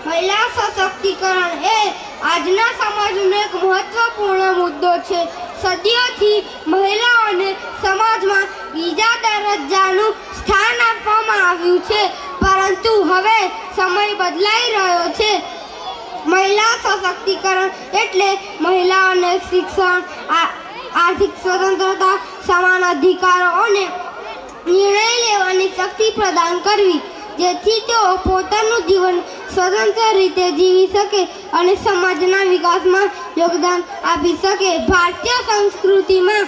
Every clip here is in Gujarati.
મહિલા સશક્તિકરણ એ આજના સમાજનો એક મહત્વપૂર્ણ મુદ્દો છે. સદીઓથી મહિલાઓને સમાજમાં બીજા દરજ્જાનું સ્થાન આપવામાં આવ્યું છે, પરંતુ હવે સમય બદલાઈ રહ્યો છે. મહિલા સશક્તિકરણ એટલે મહિલાઓને શિક્ષણ, આર્થિક સ્વતંત્રતા, સમાન અધિકારો અને નિર્ણય લેવાની શક્તિ પ્રદાન કરવી, જેથી તેઓ પોતાનું જીવન સ્વતંત્ર રીતે જીવી શકે અને સમાજના વિકાસમાં યોગદાન આપી શકે. ભારતીય સંસ્કૃતિમાં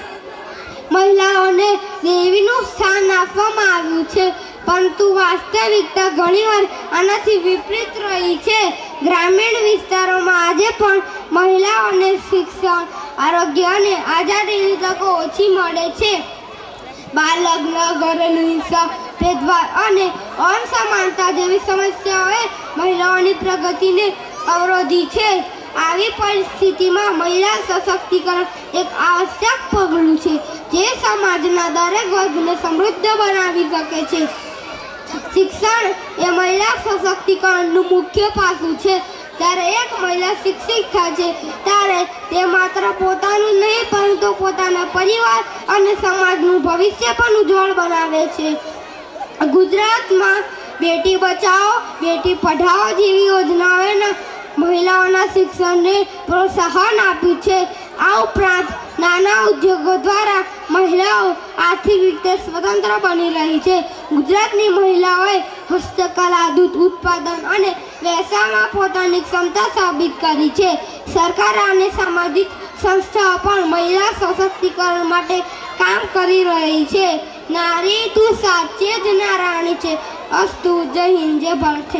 મહિલાઓને દેવીનું સ્થાન આપવામાં આવ્યું છે, પરંતુ વાસ્તવિકતા ઘણીવાર આનાથી વિપરીત રહી છે. ગ્રામીણ વિસ્તારોમાં આજે પણ મહિલાઓને શિક્ષણ, આરોગ્ય અને આઝાદીની તકો ઓછી મળે છે. બાળ લગ્ન, ઘરેલું હિંસા, ભેદભાવ અને અસમાનતા જેવી સમસ્યાઓએ મહિલાઓની પ્રગતિને અવરોધી છે. આવી પરિસ્થિતિમાં મહિલા સશક્તિકરણ એક આવશ્યક પગલું છે, જે સમાજના દરેક વર્ગને સમૃદ્ધ બનાવી શકે છે. શિક્ષણ એ મહિલા સશક્તિકરણનું મુખ્ય પાસું છે. જ્યારે એક મહિલા શિક્ષિત થાય છે, ત્યારે તે માત્ર પોતાનું નહીં, પરંતુ પોતાના પરિવાર અને સમાજનું ભવિષ્ય પણ ઉજ્જવળ બનાવે છે. ગુજરાતમાં બેટી બચાવો, બેટી પઢાઓ જેવી યોજનાઓએ મહિલાઓના શિક્ષણને પ્રોત્સાહન આપ્યું છે. આ ઉપરાંત નાના ઉદ્યોગો દ્વારા મહિલાઓ આર્થિક રીતે સ્વતંત્ર બની રહી છે. ગુજરાતની મહિલાઓએ હસ્તકલા, દૂધ ઉત્પાદન અને વ્યવસાયમાં પોતાની ક્ષમતા સાબિત કરી છે. સરકાર અને સામાજિક સંસ્થાઓ પણ મહિલા સશક્તિકરણ માટે કામ કરી રહી છે. નારી તું સાચે જ નારાયણી છે. અસ્તુ. જય હિન્દ, જય ભારત.